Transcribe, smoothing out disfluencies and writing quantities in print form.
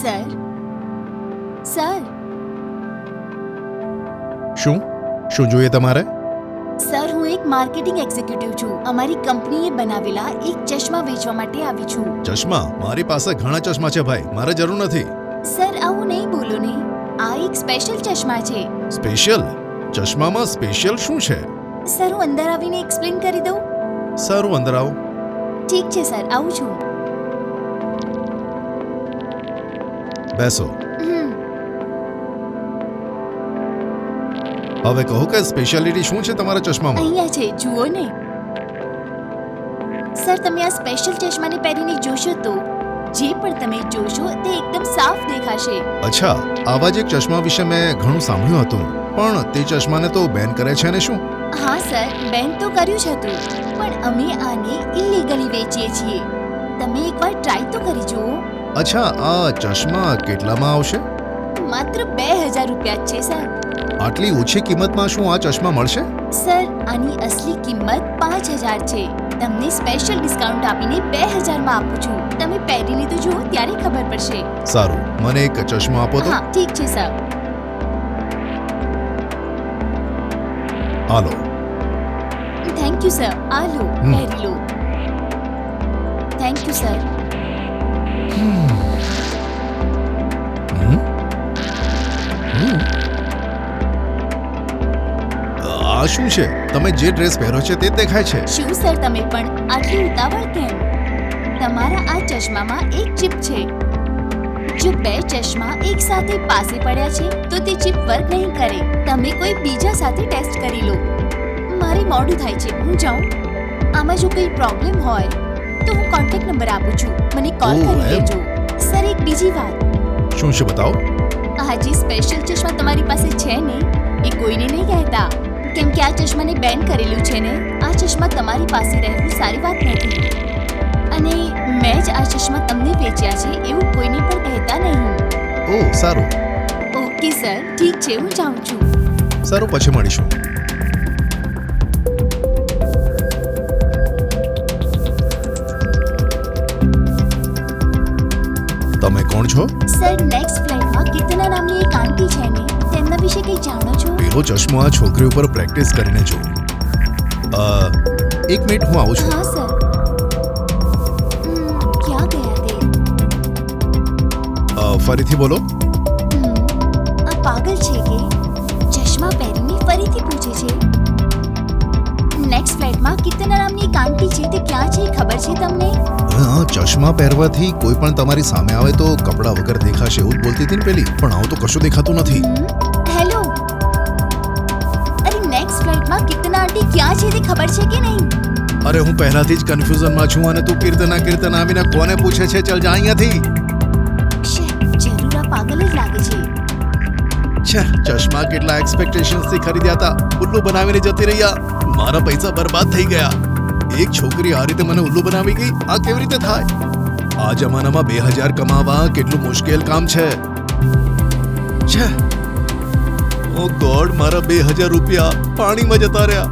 Sir sir શું જોઈએ તમારે? સર હું એક માર્કેટિંગ એક્ઝિક્યુટિવ છું. અમારી કંપનીએ બનાવેલા એક ચશ્મા વેચવા માટે આવી છું. ચશ્મા? મારી પાસે ઘણા ચશ્મા છે ભાઈ, મારે જરૂર નથી. સર આવું નહીં બોલો ને, આ એક સ્પેશિયલ ચશ્મા છે. સ્પેશિયલ? ચશ્મામાં સ્પેશિયલ શું છે? સર હું અંદર આવીને એક્સપ્લેન કરી દઉં? સારું, અંદર આવો. ઠીક છે સર, આવું છું. બેસો. હમ, હવે કહો કે સ્પેશિયાલિટી શું છે તમારા ચશ્મામાં? અહીંયા છે, જુઓ ને. સર તમે આ સ્પેશિયલ ચશ્માને પહેરીને જોશો તો જે પણ તમે જોશો તે એકદમ સાફ દેખાશે. અચ્છા, આવા જ એક ચશ્મા વિશે મેં ઘણું સાંભળ્યું હતું, પણ તે ચશ્માને તો બેન કરે છે ને શું? હા સર, બેન તો કર્યું જ હતું, પણ અમે આને ઇલીગલી વેચીએ છીએ. તમે એકવાર ટ્રાય તો કરી જુઓ. અચ્છા, આ ચશ્મા કેટલામાં આવશે? માત્ર 2000 રૂપિયા જ છે સર. આટલી ઓછી કિંમતમાં શું આ ચશ્મા મળશે? સર આની અસલી કિંમત 5000 છે. તમને સ્પેશિયલ ડિસ્કાઉન્ટ આપીને 2000 માં આપું છું. તમે પહેરીને તો જુઓ, ત્યારે ખબર પડશે. સારું, મને એક ચશ્મો આપો તો. હા ઠીક છે sir. Hello. Thank you sir. આ લો, પહેરી લો. Thank you sir. આ શું છે? તમે જે ડ્રેસ પહેરો છે તે દેખાય છે. શું સર તમે પણ આટલી ઉતાવળ કેમ? તમારા આ ચશ્મામાં એક ચિપ છે. જો બે ચશ્મા એક સાથે પાસે પડ્યા છે તો તે ચિપ વર્ક નહીં કરે. તમે કોઈ બીજા સાથે ટેસ્ટ કરી લો. મારે મોડું થાય છે, હું જાઉં. આમાં જો કોઈ પ્રોબ્લેમ હોય તો હું કોન્ટેક્ટ નંબર આપું છું, મને કોલ કરી લેજો. સર એક બીજી વાત. શું છે બતાવો. આ જે સ્પેશિયલ ચશ્મા તમારી પાસે છે ને એ કોઈને નહીં કહેતા, કેમ કે આ ચશ્માને બેન કરેલું છે ને. આ ચશ્મા તમારી પાસે રહેવું સારી વાત નથી, અને મેં જ આ ચશ્મા તમને વેચ્યા છે એવું કોઈને પણ કહેતા નહીં. ઓહ સારું. ઓકે સર, ઠીક છે, હું જાઉં છું. સારું, પછી મળીશું. તમે કોણ છો? સર નેક્સ્ટ ફ્લાઇટમાં કીર્તના નામની એક આંટી છે ને, તેમના વિશે કંઈ જાણો છો? પેલો ચશ્મો આ છોકરી ઉપર પ્રેક્ટિસ કરીને જો. એક મિનિટ, હું આવું છું. હા સર. ક્યાં ગયા તે? ફરીથી બોલો. આ પાગલ છે કે ચશ્મા પહેરીને ફરીથી પૂછે છે. નેક્સ્ટ ફ્લાઇટમાં કીર્તના નામની એક આંટી છે, તે ક્યાં છે ખબર છે તમને? હા, ચશ્મા પહેરવાથી કોઈ પણ તમારી સામે આવે તો કપડા વગર દેખાશે એવું જ બોલતી હતી ને પેલી, પણ આવું તો કશું દેખાતું નથી. હેલો. અરે નેક્સ્ટ ફ્લાઇટમાં કીર્તના આંટી ક્યાં છે તે ખબર છે કે નહીં? અરે હું પહેલાથી જ કન્ફ્યુઝનમાં છું અને તું કીર્તના આવીને કોને પૂછે છે? ચલ જા અહીંયાથી. જરૂર આ પાગલ જ લાગે છે. ચશ્મા કેટલા એક્સપેક્ટેશન્સ થી ખરીદ્યા હતા, ઉલ્લુ બનાવીને જતી રહ્યા. મારા પૈસા બરબાદ થઈ ગયા. એક છોકરી આ રીતે મને ઉલ્લુ બનાવી ગઈ. આ કેવી રીતે થાય? આ જમાનામાં 2000 કમાવા કેટલું મુશ્કેલ કામ છે. ઓ ગોડ, મારા 2000 રૂપિયા પાણીમાં જતા રહ્યા.